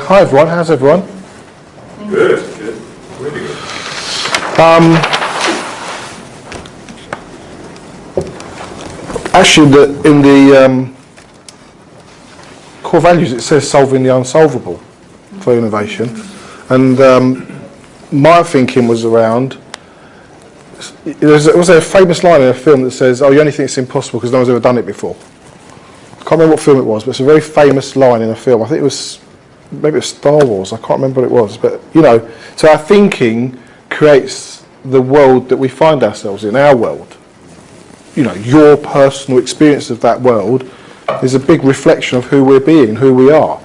Hi everyone, how's everyone? Good, good, really good. Actually, in the core values it says solving the unsolvable for innovation, and my thinking was around, there was a famous line in a film that says, oh, you only think it's impossible because no one's ever done it before. I can't remember what film it was, but it's a very famous line in a film. I think it was, maybe it was Star Wars, I can't remember what it was, but you know, so our thinking creates the world that we find ourselves in, our world. You know, your personal experience of that world is a big reflection of who we're being, who we are.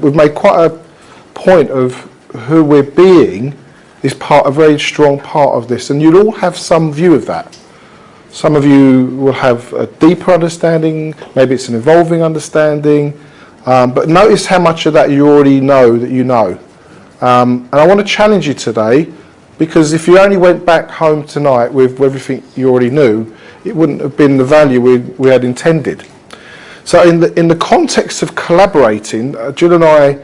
We've made quite a point of who we're being is a very strong part of this, and you'll all have some view of that. Some of you will have a deeper understanding, maybe it's an evolving understanding, but notice how much of that you already know that you know. And I want to challenge you today, because if you only went back home tonight with everything you already knew, it wouldn't have been the value we had intended. So in the context of collaborating, Jill and I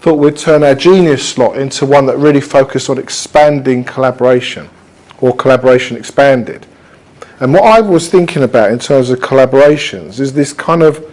thought we'd turn our genius slot into one that really focused on expanding collaboration, or collaboration expanded. And what I was thinking about in terms of collaborations is this kind of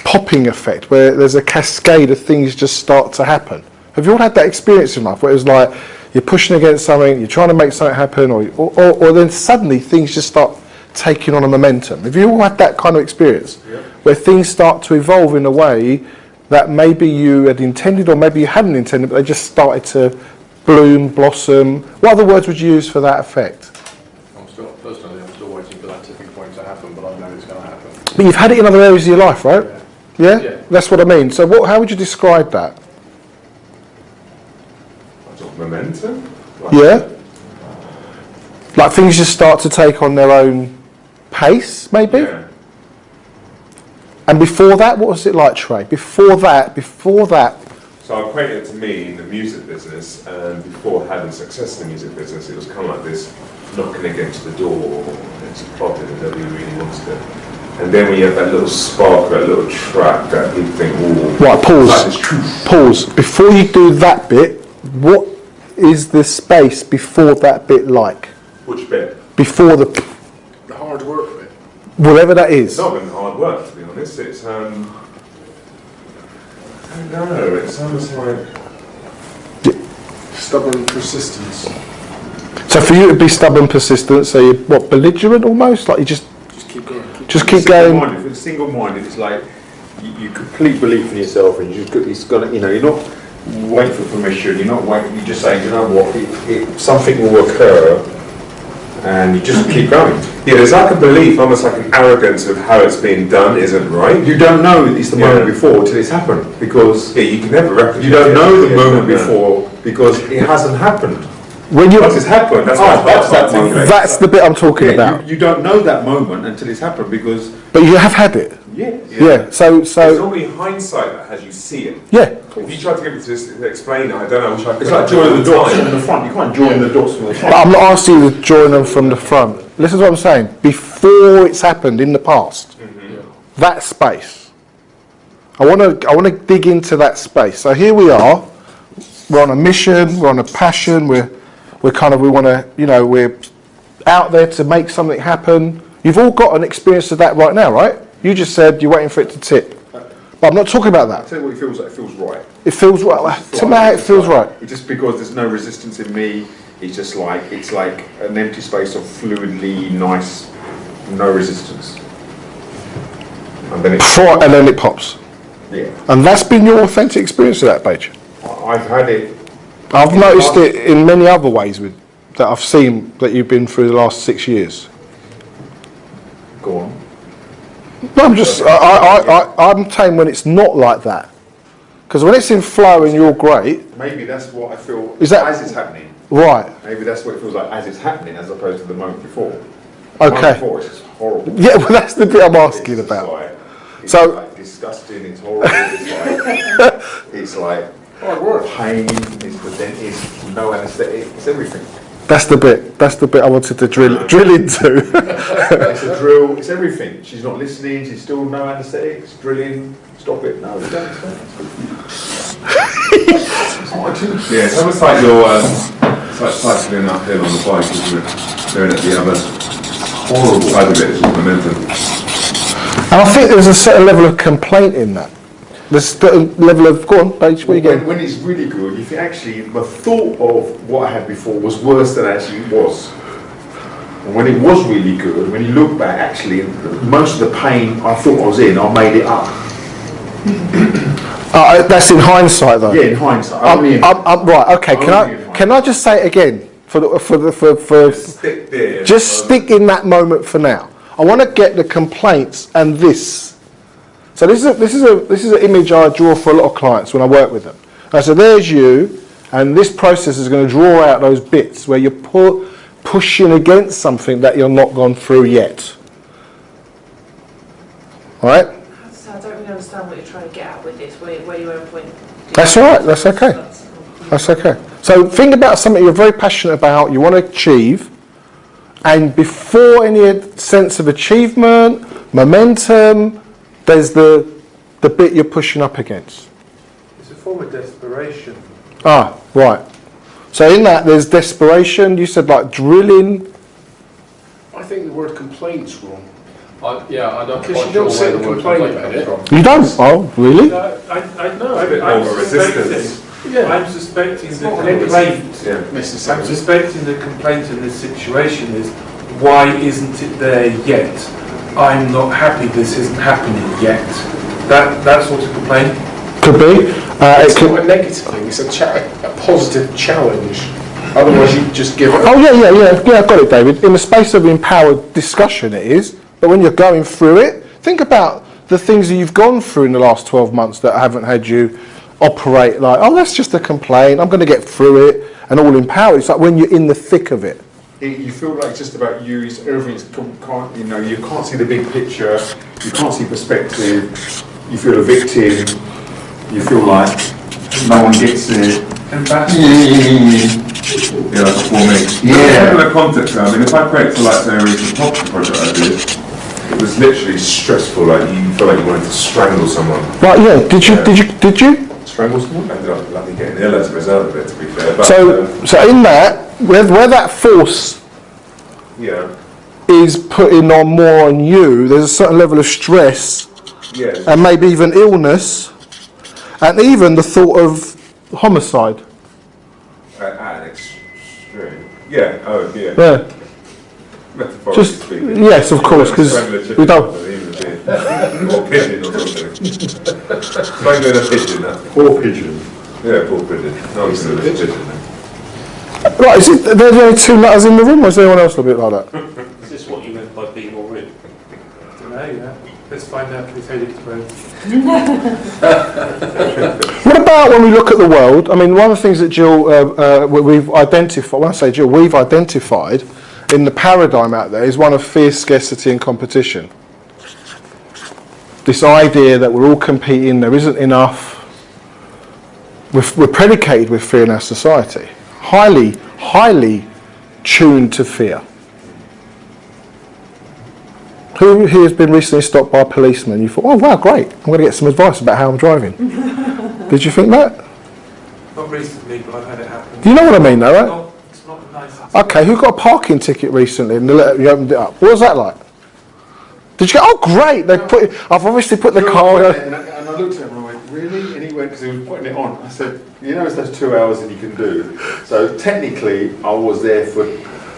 popping effect where there's a cascade of things just start to happen. Have you all had that experience in life where it was like you're pushing against something, you're trying to make something happen, or then suddenly things just start taking on a momentum? Have you all had that kind of experience? Yeah. Where things start to evolve in a way that maybe you had intended or maybe you hadn't intended, but they just started to bloom, blossom? What other words would you use for that effect? Personally, I'm still waiting for that tipping point to happen, but I know it's going to happen. But you've had it in other areas of your life, right? Yeah. Yeah? That's what I mean. So how would you describe that? Sort of momentum? Yeah? Like things just start to take on their own pace, maybe? Yeah. And before that, what was it like, Trey? Before that. So I equate it to me in the music business, and before having success in the music business, it was kind of like this knocking against the door, it's plotted and nobody really wants it. And then when you have that little spark, that little track that people think, ooh, Right, pause. like this truth. Pause. Before you do that bit, what is the space before that bit like? Which bit? Before the hard work bit. whatever that It's is. not been hard work, to be honest. It's, I don't know, it's almost like Stubborn persistence. So for you to be stubborn, persistent, so you're what, belligerent almost? Like you just Keep going. keep going. If it's single-minded, it's like you complete belief in yourself, and it's got to, you know, you're not waiting for permission. You're not waiting. You're just saying, you know what, something will occur, and you just keep going. yeah, there's like a belief, almost like an arrogance of how it's being done isn't right. You don't know it's the moment before till it's happened, because Yeah, you can never replicate. you don't know the it. moment Yeah. before because it hasn't happened. When you Once it's happened, that's that's that moment. moment. that's the bit I'm talking about. You don't know that moment until it's happened because But you have had it. Yeah. So It's normally hindsight that has you see it. yeah. If you try to get me to explain it, I don't know. I wish I could. it's like joining the dots from the front. You can't join the dots from the But front. I'm not asking you to join them from the front. Listen to what I'm saying. Before it's happened in the past, that space. I want to dig into that space. So here we are. We're on a mission. We're on a passion. We want to, you know, we're out there to make something happen. You've all got an experience of that right now, right? You just said you're waiting for it to tip. But I'm not talking about I that. tell you what it feels like. It feels right. It feels right. To me, it feels right. It's just because there's no resistance in me. It's just like it's like an empty space of fluidly nice, no resistance. And then And then it pops. yeah, And that's been your authentic experience of that, Paige. I've had it. I've noticed it in many other ways that I've seen that you've been through the last 6 years. Go on. No, I'm just, I'm saying when it's not like that. Because when it's in flow and you're great, Maybe that's what I feel Is that- as it's happening. right, Maybe that's what it feels like as it's happening, as opposed to the moment before. Okay. The moment before, it's just horrible. yeah, well that's the bit I'm asking It's just about. like- it's So- like disgusting. It's horrible. It's like pain. It's no anesthetic. It's everything. That's the bit. That's the bit I wanted to drill into. It's a drill, it's everything. She's not listening, she's still no anaesthetics, drilling, stop it, no, we don't. Yeah, it's almost like you're it's like cycling uphill on the bike, isn't it? Doing it the other horrible side of it is all momentum. And I think there's a certain level of complaint in that. There's a level of, go on, Paige, what are you getting? When it's really good, you think actually the thought of what I had before was worse than actually it was. And when it was really good, when you look back, actually, most of the pain I thought I was in, I made it up. That's in hindsight, though. Yeah, in hindsight. Right. Okay. Can I just say it again Stick there. just stick in that moment for now. I want to get the complaints and this. So this is an image I draw for a lot of clients when I work with them. I say, there's you, and this process is going to draw out those bits where you're pushing against something that you're not gone through yet. All right? So I don't really understand what you're trying to get at with this, where you own point. That's all right. That's okay. That's okay. So think about something you're very passionate about, you want to achieve, and before any sense of achievement, momentum, there's the bit you're pushing up against. It's a form of desperation. Ah, right. So in that there's desperation, you said like drilling. I think the word complaint's wrong. I don't Because quite you don't sure say where the word complaint complaint about comes it. from. You don't? Oh, really? No, I know. It's a bit I'm more suspecting. resistance. Yeah. I'm suspecting the not complaint. Yeah. I'm suspecting the complaint in this situation is, why isn't it there yet? I'm not happy this isn't happening yet. That sort of complaint. Could be. It's It could. not a negative thing, it's a positive challenge. Otherwise you just give up. Oh yeah, I got it, David. In the space of empowered discussion it is, but when you're going through it, think about the things that you've gone through in the last 12 months that haven't had you operate like, oh, that's just a complaint, I'm going to get through it, and all empowered. It's like when you're in the thick of it. You feel like it's just about you, everything's, you can't see the big picture, you can't see perspective, you feel a victim, you feel like no one gets it. Yeah, that's for me. Yeah. In the context, I mean, if I create for like say a recent property project I did, it was literally stressful. Like you feel like you wanted to strangle someone. Right, yeah. Did you? Strangle someone? I ended up bloody getting ill as a result of it, to be fair. But, So in that, where that force yeah, is putting on more on you, there's a certain level of stress yeah, and maybe even illness, and even the thought of homicide. at an extreme. Yeah. Oh, yeah. Yeah. Metaphorically Just speaking. yes, of course, because Strangling a chicken we don't. or pigeon or something. Strangling a pigeon. Poor pigeon. Yeah, poor pigeon. No one's going to pigeon. Right, is it? There are only two letters in the room, or is there anyone else a bit like that? Is this what you meant by being more rude? I don't know, yeah. Let's find out if it's headed to both. What about when we look at the world? I mean, one of the things that Jill, we've identified, when I say Jill, we've identified in the paradigm out there is one of fear, scarcity and competition. This idea that we're all competing, there isn't enough. We're predicated with fear in our society. Highly tuned to fear. Who here has been recently stopped by a policeman? You thought, oh wow, great, I'm going to get some advice about how I'm driving. Did you think that? Not recently, but I've had it happen. Do you know what I mean though, right? It's not nice. Okay, who got a parking ticket recently and you opened it up? What was that like? Did you go, oh great, I've obviously put the car... And I looked at him and I went, really? And he went, because he was putting it on. I said, you know, it's those 2 hours that you can do. So technically, I was there for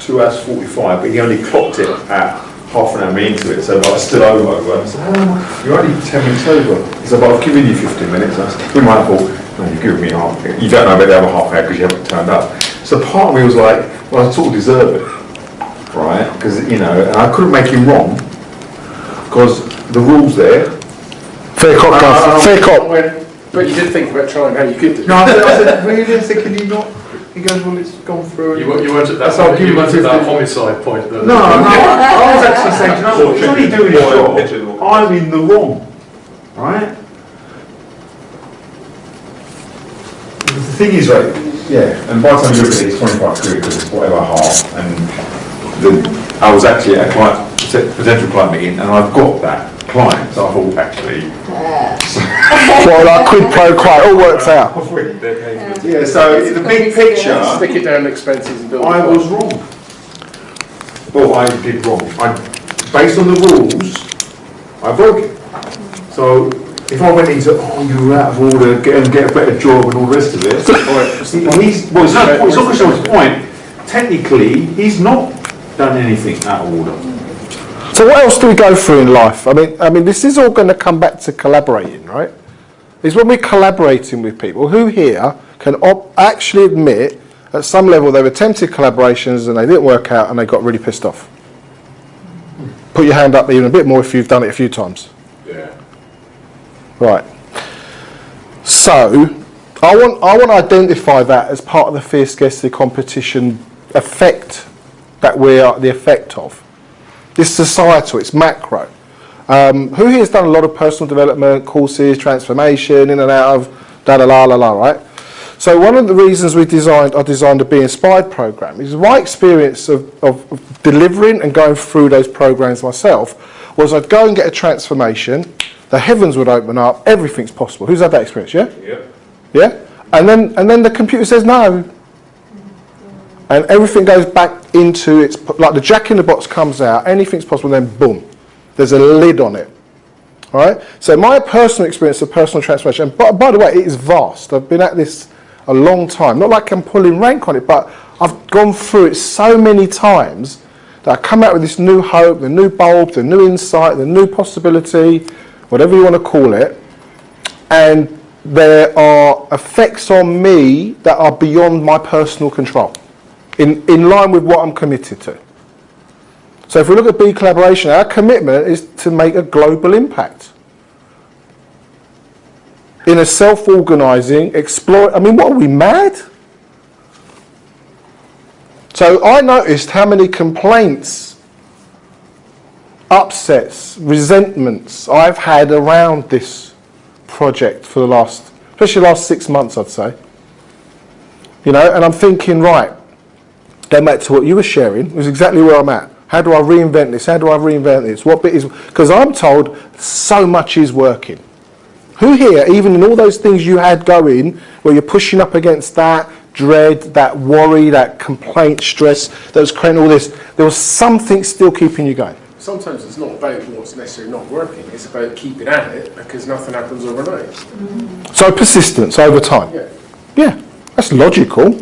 2 hours 45, but he only clocked it at half an hour into it. So I was still over. I said, oh, you're only 10 minutes over. He said, but I've given you 15 minutes. I said, we might have thought, no, you've given me half. You don't know about the other half hour because you haven't turned up. So part of me was like, well, I sort of deserve it, right? Because, you know, and I couldn't make him wrong. Because the rules there. Fair cop, Gav. Fair cop. But you did think about trying how you could do it. No, I said, really? I said, can you not? He goes, well, it's gone through. You weren't at that That's point, you weren't at that 50. homicide point. No, I was actually saying, you know what, he's only doing his job. I'm in the wrong, right? The thing is, right, Yeah, and by the time you look at it, it's 25 quid because it's whatever half. And I was actually at a potential client meeting, and I've got that client, so I thought actually. Well, like quid pro quo, it all works out. Yeah, so in the big picture, Stick it down expenses and build. I was wrong. Well, I did wrong. Based on the rules, I broke it. So if I went into, you're out of order, get a better job and all the rest of it. It's not his point. Technically, he's not done anything out of order. So what else do we go through in life? I mean, this is all going to come back to collaborating, right? It's when we're collaborating with people. Who here can actually admit at some level they've attempted collaborations and they didn't work out and they got really pissed off? Put your hand up even a bit more if you've done it a few times. Yeah. Right. So I want to identify that as part of the fear, scarcity, competition effect that we are the effect of. It's societal, it's macro. Who here has done a lot of personal development, courses, transformation, in and out of da-da-la-la-la, right? So one of the reasons I designed a Be Inspired program is my experience of delivering and going through those programs myself was I'd go and get a transformation, the heavens would open up, everything's possible. Who's had that experience, yeah? Yep. Yeah? And then the computer says no. And everything goes back into its, like the jack in the box comes out, anything's possible, then boom, there's a lid on it. All right? So my personal experience of personal transformation, and by the way, it is vast. I've been at this a long time. Not like I'm pulling rank on it, but I've gone through it so many times that I come out with this new hope, the new bulb, the new insight, the new possibility, whatever you want to call it. And there are effects on me that are beyond my personal control, in line with what I'm committed to. So if we look at BeCollaboration, our commitment is to make a global impact. In a self-organising, what are we, mad? So I noticed how many complaints, upsets, resentments I've had around this project for especially the last 6 months, I'd say. You know, and I'm thinking, right, going back to what you were sharing, was exactly where I'm at. How do I reinvent this? How do I reinvent this? What bit is, because I'm told so much is working. Who here, even in all those things you had going, where you're pushing up against that dread, that worry, that complaint, stress, that was creating all this, there was something still keeping you going? Sometimes it's not about what's necessarily not working, it's about keeping at it because nothing happens overnight. So persistence over time. Yeah. That's logical.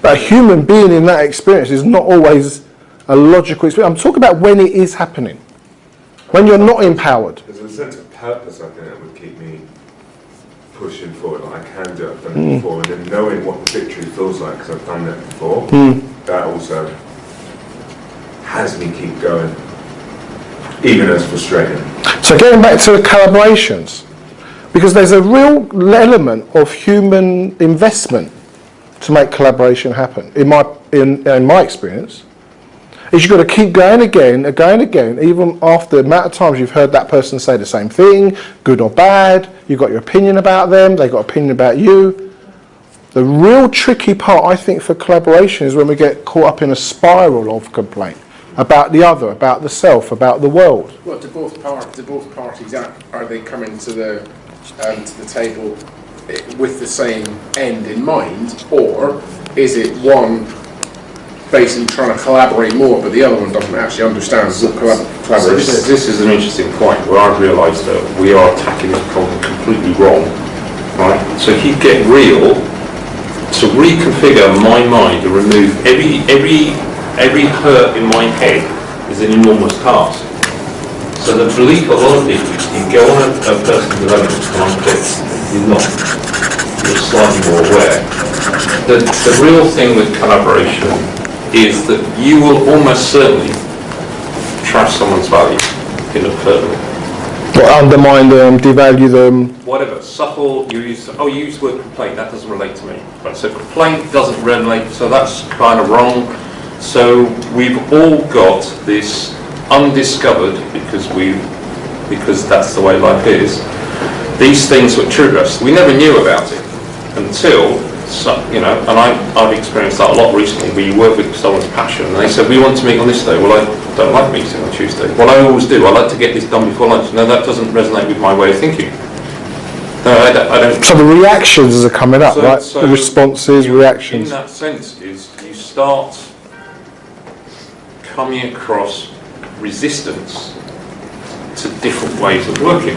But a human being in that experience is not always a logical experience. I'm talking about when it is happening. When you're not empowered. There's a sense of purpose, I think, that would keep me pushing forward. Like, I can do it, I've done it before. And then knowing what the victory feels like, because I've done that before, that also has me keep going, even as frustrating. So getting back to the collaborations, because there's a real element of human investment to make collaboration happen. In my experience, is you've got to keep going again, even after the amount of times you've heard that person say the same thing, good or bad, you've got your opinion about them, they've got an opinion about you. The real tricky part, I think, for collaboration is when we get caught up in a spiral of complaint about the other, about the self, about the world. Well, do both parties are they coming to the table with the same end in mind, or is it one basically trying to collaborate more, but the other one doesn't actually understand what collaboration is? This is an interesting point where I've realised that we are attacking this problem completely wrong. Right? So if you get real, to reconfigure my mind and remove every hurt in my head is an enormous task. So the belief of a lot of people, you go on a personal development context, you're slightly more aware. The real thing with collaboration is that you will almost certainly trash someone's value inadvertently. Or undermine them, devalue them. Whatever, subtle, you use the word complaint, that doesn't relate to me. Right, so complaint doesn't relate, so that's kind of wrong. So we've all got this undiscovered, because that's the way life is, these things that trigger us. We never knew about it until So, you know, and I've experienced that a lot recently, where you work with someone's passion, and they say, we want to meet on this day. Well, I don't like meeting on Tuesday. Well, I always do. I like to get this done before lunch. No, that doesn't resonate with my way of thinking. No, I don't. So the reactions are coming up, right? So The responses, reactions. In that sense, is you start coming across resistance to different ways of working.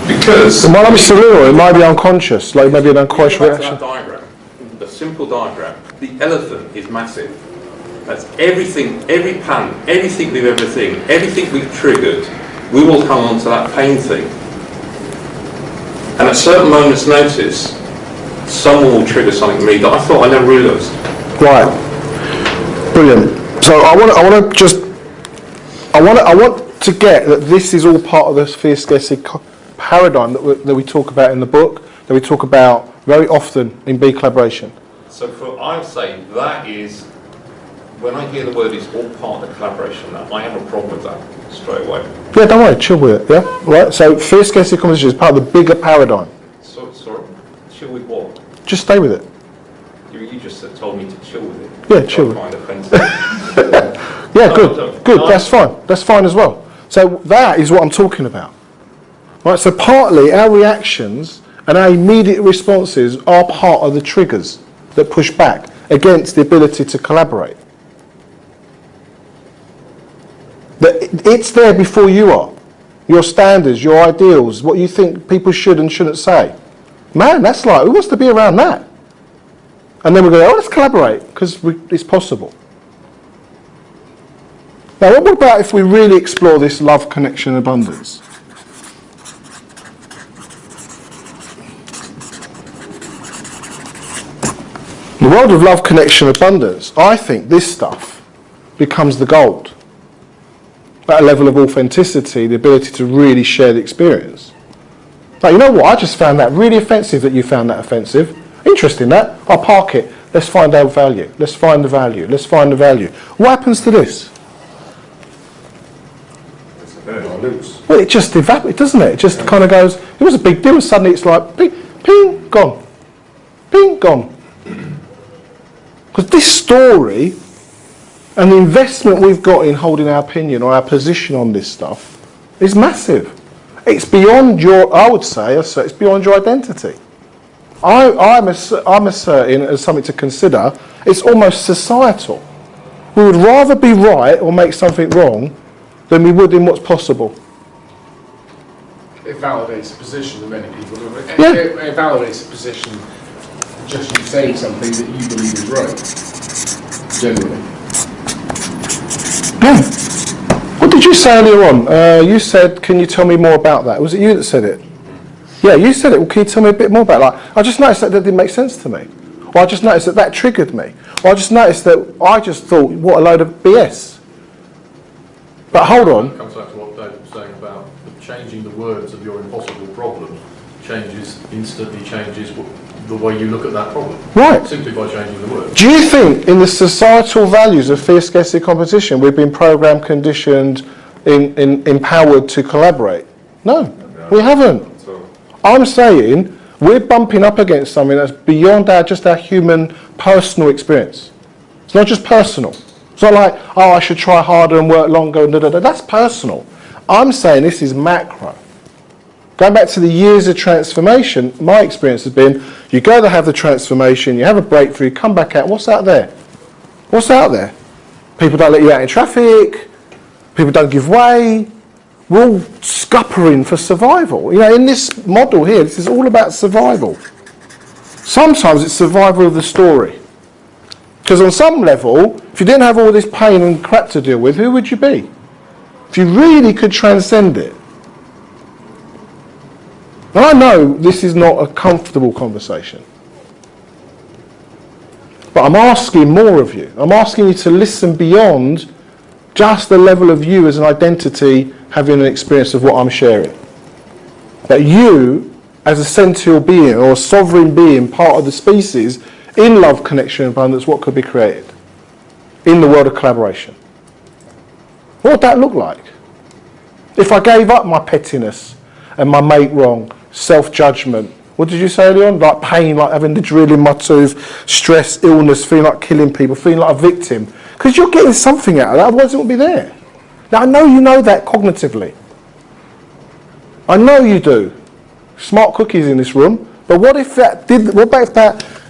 Because It might not be cerebral, it might be unconscious, like maybe an unconscious Go back to reaction. that diagram, the simple diagram. The elephant is massive. That's everything, every pan, anything we've ever seen, everything we've triggered, we will come onto that pain thing. And at certain moments' notice, someone will trigger something in me that I thought I never realised. Right. Brilliant. So I want to get that this is all part of the fear scarcity paradigm that we talk about in the book, that we talk about very often in BeCollaboration. So I would say that is, when I hear the word is all part of the collaboration, that I have a problem with that straight away. Yeah, don't worry, chill with it. Yeah, right. So fear scarcity competition is part of the bigger paradigm. So, sorry, chill with what? Just stay with it. You just told me to chill with it. Yeah, chill with it. I find offensive. Yeah, No, good, no, good. no. That's fine. That's fine as well. So that is what I'm talking about. Right. So partly our reactions and our immediate responses are part of the triggers that push back against the ability to collaborate. It's there before you are. Your standards, your ideals, what you think people should and shouldn't say. Man, that's like, who wants to be around that? And then we go, oh, let's collaborate, because it's possible. Now, what about if we really explore this love, connection, abundance? In the world of love, connection, abundance, I think this stuff becomes the gold. That level of authenticity, the ability to really share the experience. Like, you know what, I just found that really offensive that you found that offensive. Interesting that. I'll park it. Let's find our value. Let's find the value. Let's find the value. What happens to this? Well, it just evaporates, doesn't it? It just kind of goes, it was a big deal, and suddenly it's like, ping, ping, gone. Ping, gone. Because this story and the investment we've got in holding our opinion or our position on this stuff is massive. It's beyond your, I would say, it's beyond your identity. I'm asserting as something to consider, it's almost societal. We would rather be right or make something wrong than we would in what's possible. It validates a position of many people. Yeah. It validates a position just you saying something that you believe is right. Generally. Yeah. What did you say earlier on? You said, can you tell me more about that? Was it you that said it? Yeah, you said it. Well, can you tell me a bit more about it? Like, I just noticed that didn't make sense to me. Or I just noticed that that triggered me. Or I just noticed that I just thought, what a load of BS. But hold on. It comes back to what Dave was saying about changing the words of your impossible problem instantly changes the way you look at that problem. Right. Simply by changing the words. Do you think in the societal values of fear, scarcity, competition, we've been programmed, conditioned, empowered to collaborate? No, we haven't. I'm saying we're bumping up against something that's beyond just our human personal experience. It's not just personal. It's not like, oh, I should try harder and work longer. That's personal. I'm saying this is macro. Going back to the years of transformation, my experience has been, you go to have the transformation, you have a breakthrough, you come back out, what's out there? What's out there? People don't let you out in traffic, people don't give way, we're all scuppering for survival. You know, in this model here, this is all about survival. Sometimes it's survival of the story. Because on some level, if you didn't have all this pain and crap to deal with, who would you be? If you really could transcend it. And I know this is not a comfortable conversation. But I'm asking more of you. I'm asking you to listen beyond just the level of you as an identity having an experience of what I'm sharing. That you, as a sentient being or a sovereign being, part of the species, in love, connection, and abundance, what could be created in the world of collaboration? What would that look like? If I gave up my pettiness and my mate wrong self-judgment. What did you say earlier on? Like pain, like having the drill in my tooth, stress, illness, feeling like killing people, feeling like a victim. Because you're getting something out of that, otherwise it won't be there. Now I know you know that cognitively. I know you do. Smart cookies in this room. But what if that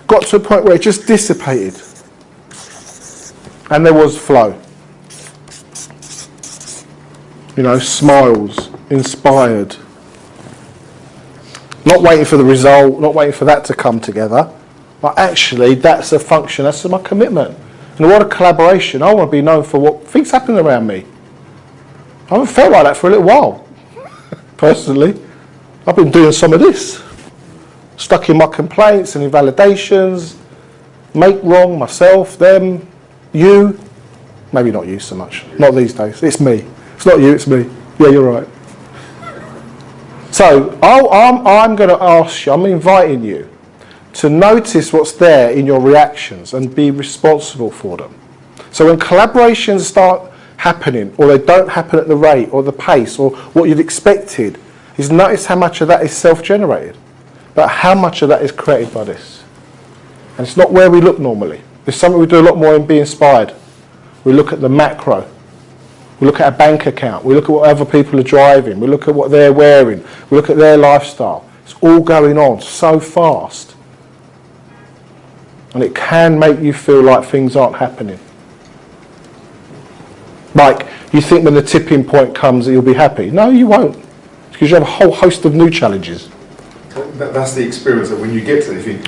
got to a point where it just dissipated? And there was flow. You know, smiles, inspired. Not waiting for the result, not waiting for that to come together. But actually, that's a function, that's my commitment. In the world of collaboration, I want to be known for what things happening around me. I haven't felt like that for a little while, personally. I've been doing some of this. Stuck in my complaints and invalidations, make wrong, myself, them, you. Maybe not you so much, not these days. It's me. It's not you, it's me. Yeah, you're right. So I'm going to ask you, I'm inviting you to notice what's there in your reactions and be responsible for them. So when collaborations start happening, or they don't happen at the rate or the pace or what you'd expected, is notice how much of that is self-generated, but how much of that is created by this. And it's not where we look normally. It's something we do a lot more in Be Inspired. We look at the macro. We look at a bank account. We look at what other people are driving. We look at what they're wearing. We look at their lifestyle. It's all going on so fast. And it can make you feel like things aren't happening. Like, you think when the tipping point comes that you'll be happy. No, you won't. Because you have a whole host of new challenges. That's the experience that when you get to it, you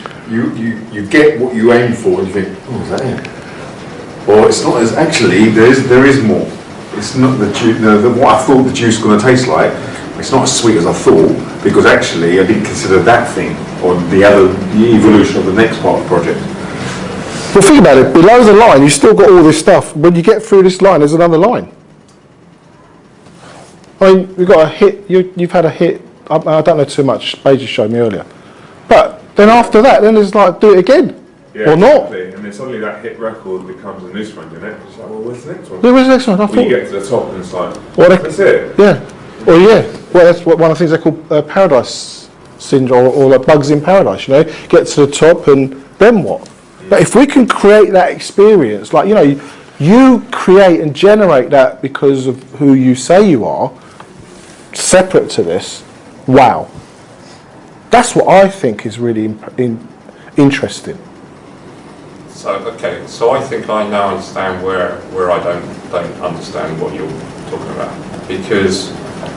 think you get what you aim for, and you think, oh, is that it? Or it's not as actually there is more. It's not what I thought the juice was going to taste like. It's not as sweet as I thought, because actually I didn't consider that thing or the evolution of the next part of the project. Well, think about it. Below the line, you've still got all this stuff. When you get through this line, there's another line. I mean, we've got a hit. You've had a hit. I don't know too much. Paige showed me earlier. But then after that, then it's like, do it again. Yeah, or not. exactly. And then suddenly that hit record becomes a new one, isn't it? It's like, well, where's the next one? Yeah, where's the next one? When you get to the top and it's like, that's it. Yeah. Well, yeah. Well, that's one of the things they call paradise syndrome, or like bugs in paradise, you know. Get to the top and then what? But if we can create that experience, like, you know, you create and generate that because of who you say you are, separate to this, wow. That's what I think is really interesting. So I think I now understand where I don't understand what you're talking about, because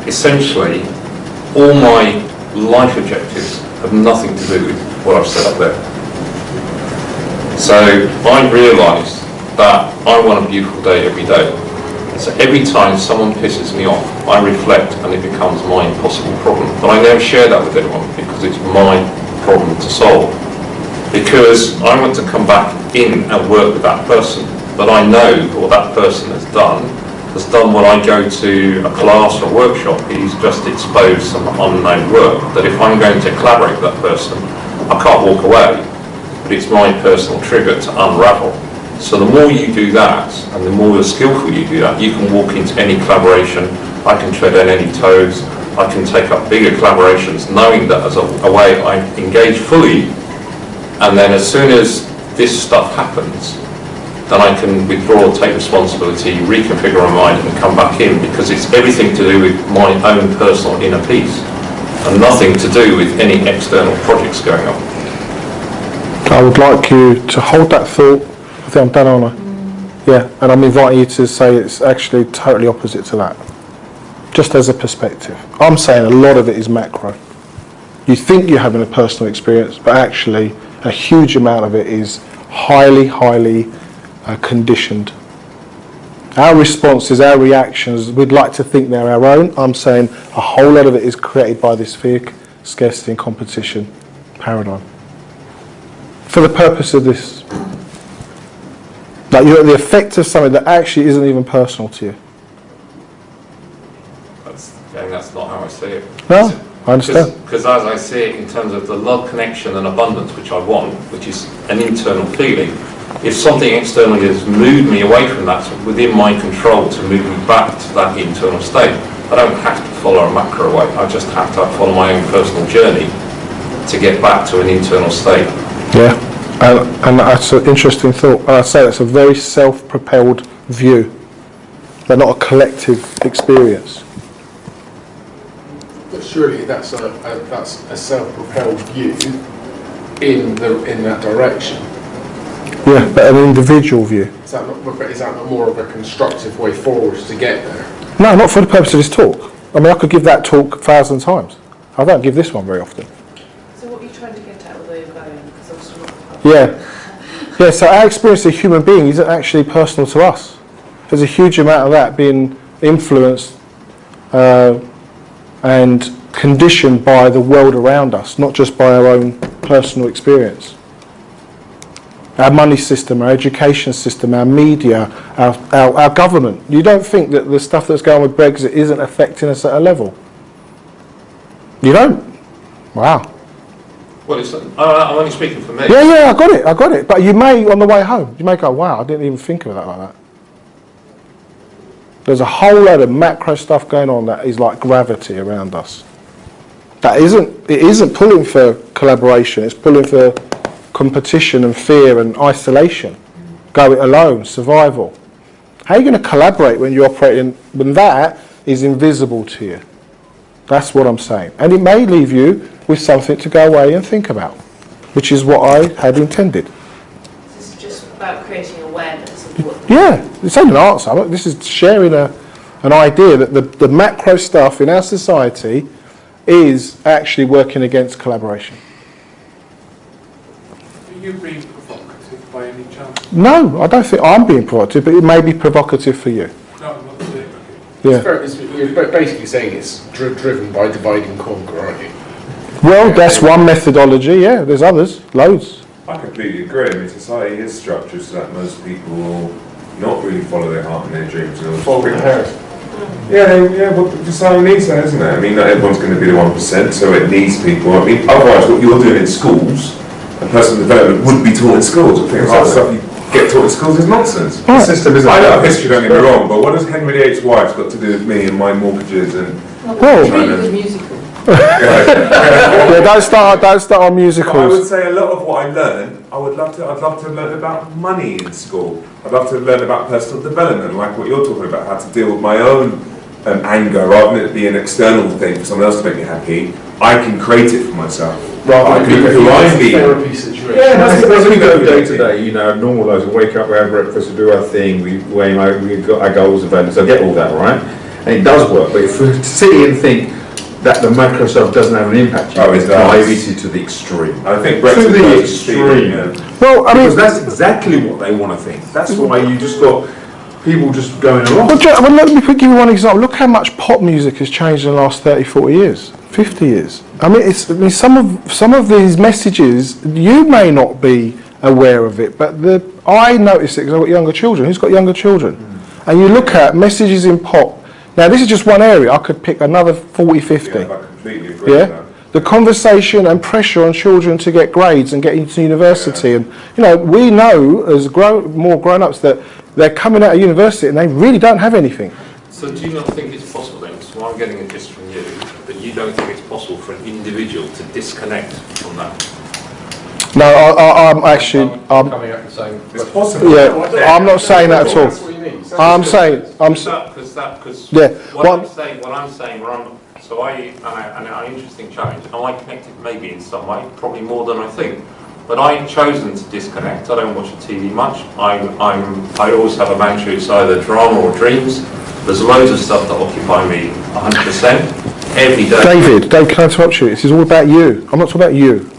essentially all my life objectives have nothing to do with what I've set up there. So I realised that I want a beautiful day every day. So every time someone pisses me off, I reflect and it becomes my impossible problem. But I never share that with anyone because it's my problem to solve. Because I want to come back in and work with that person, but I know what that person has done when I go to a class or a workshop. He's just exposed some unknown work that if I'm going to collaborate with that person, I can't walk away, but it's my personal trigger to unravel. So the more you do that, and the more skillful you do that, you can walk into any collaboration. I can tread on any toes. I can take up bigger collaborations, knowing that as a way I engage fully. And then as soon as this stuff happens, then I can withdraw, take responsibility, reconfigure my mind and come back in, because it's everything to do with my own personal inner peace and nothing to do with any external projects going on. I would like you to hold that thought. I think I'm done, aren't I? Yeah, and I'm inviting you to say it's actually totally opposite to that. Just as a perspective. I'm saying a lot of it is macro. You think you're having a personal experience, but actually a huge amount of it is highly conditioned. Our responses, our reactions, we'd like to think they're our own. I'm saying a whole lot of it is created by this fear, scarcity and competition paradigm. For the purpose of this. Like, you're at the effect of something that actually isn't even personal to you. That's not how I see it. No, I understand. Because as I see it in terms of the love, connection and abundance which I want, which is an internal feeling, if something externally has moved me away from that, it's within my control to move me back to that internal state. I don't have to follow a macro way. I just have to follow my own personal journey to get back to an internal state. Yeah, and that's an interesting thought. And I say that's a very self-propelled view. They're not a collective experience. But surely that's a self-propelled view in that direction. Yeah, but an individual view. Is that not more of a constructive way forward to get there? No, not for the purpose of this talk. I mean, I could give that talk 1,000 times. I don't give this one very often. So what are you trying to get at with where you're going? Because obviously not. Yeah. Yeah, so our experience as a human being isn't actually personal to us. There's a huge amount of that being influenced and conditioned by the world around us, not just by our own personal experience. Our money system, our education system, our media, our government. You don't think that the stuff that's going on with Brexit isn't affecting us at a level? You don't? Wow. Well, I'm only speaking for me. Yeah, I got it. But you may, on the way home, you may go, wow, I didn't even think of that like that. There's a whole load of macro stuff going on that is like gravity around us. It isn't pulling for collaboration, it's pulling for competition and fear and isolation. Go it alone, survival. How are you going to collaborate when you're operating, when that is invisible to you? That's what I'm saying. And it may leave you with something to go away and think about, which is what I had intended. This is just about creating awareness of what. Yeah, it's only an answer. This is sharing an idea that the macro stuff in our society is actually working against collaboration. Are you being provocative by any chance? No, I don't think I'm being provocative, but it may be provocative for you. No, I'm not saying. Yeah. You're basically saying it's driven by divide and conquer, aren't you? Well, that's one methodology, yeah. There's others, loads. I completely agree. I mean, society is structured so that most people will not really follow their heart and their dreams. They'll Follow their hair. Yeah, but society needs that, isn't it? I mean, not everyone's going to be the 1%, so it needs people. I mean, otherwise, what you're doing in schools, and personal development would be taught in schools. I think that stuff you get taught in schools is nonsense. Right. The system isn't. I know history, don't get me wrong, but what does Henry VIII's wife's got to do with me and my mortgages and Well, China? The musical. yeah, don't start on But I would musicals. say a lot of what I learned, I'd love to learn about money in school. I'd love to learn about personal development, like what you're talking about, how to deal with my own anger, rather than it be an external thing for someone else to make me happy. I can create it for myself. Rather I than can who I be. therapy situation. Yeah, that's the As we go best day thing. to day, you know, normal lives, we wake up, we have breakfast, we do our thing, we've got our goals and values, I get all that, right? And it does work, but if we sit and think that the macro stuff doesn't have an impact, Oh, it it's does. diluted to the extreme. I think To Brexit the does extreme. yeah. Well, I mean, Because that's exactly what they want to think. That's why you just got people just going along. well, let me give you one example. Look how much pop music has changed in the last 30, 40 years, 50 years. I mean, some of these messages, you may not be aware of it, but I notice it because I've got younger children. Who's got younger children? And you look at messages in pop. Now, this is just one area. I could pick another 40, 50. Yeah, I completely agree with Yeah, that. the conversation and pressure on children to get grades and get into university, and we know as more grown-ups that they're coming out of university and they really don't have anything. So do you not think it's possible then, so I'm getting a gist from you, that you don't think it's possible for an individual to disconnect from that? No, I'm actually, coming at the same. It's possible. yeah, I'm not saying that at all. That's what you mean. Because Yeah, what well- I'm saying, an interesting challenge. Am I connected? Maybe in some way, probably more than I think. But I've chosen to disconnect. I don't watch the TV much. I always have a mantra. It's either drama or dreams. There's loads of stuff that occupy me 100% every day. David, can I interrupt you? This is all about you. I'm not talking about you.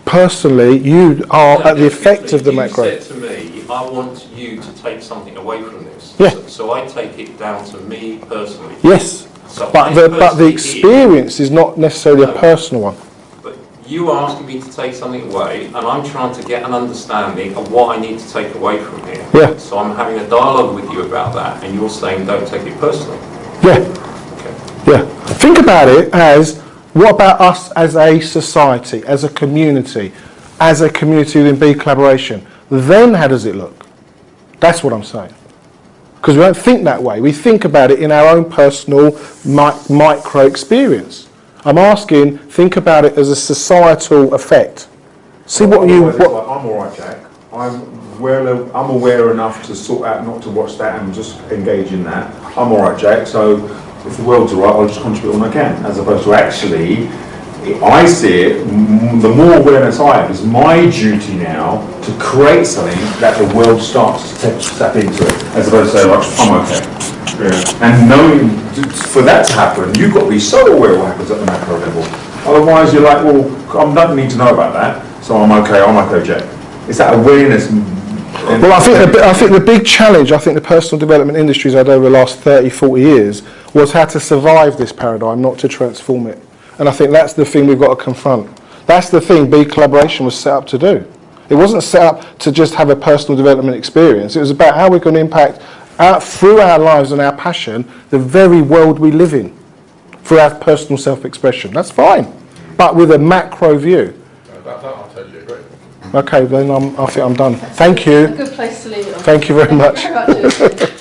Personally, you are at the effect of the macro. You said to me, I want you to take something away from this. Yeah. So I take it down to me personally. Yes, So but I the personally experience is not necessarily a No. personal one. But you are asking me to take something away, and I'm trying to get an understanding of what I need to take away from here. Yeah. So I'm having a dialogue with you about that, and you're saying don't take it personally. Yeah, Okay. yeah. Think about it as, what about us as a society, as a community within BeCollaboration? Then how does it look? That's what I'm saying. because we don't think that way. We think about it in our own personal micro experience. I'm asking, think about it as a societal effect. See what you... I'm all right, Jack. I'm aware enough to sort out not to watch that and just engage in that. I'm all right, Jack. So if the world's all right, I'll just contribute when I can, as opposed to actually, I see it, the more awareness I have, it's my duty now to create something that the world starts to step into it, as opposed to say, like, I'm okay. Yeah. And knowing, for that to happen, you've got to be so aware of what happens at the macro level. Otherwise, you're like, well, I don't need to know about that, so I'm okay, Jack. It's that awareness. Well, I think the big challenge, I think the personal development industry's had over the last 30, 40 years was how to survive this paradigm, not to transform it. And I think that's the thing we've got to confront. That's the thing BeCollaboration was set up to do. It wasn't set up to just have a personal development experience. It was about how we're going to impact through our lives and our passion, the very world we live in, through our personal self-expression. That's fine, but with a macro view. That I totally agree. Okay, then I think I'm done. Thank you. A good place to leave it on. Thank you very much. Thank you very much.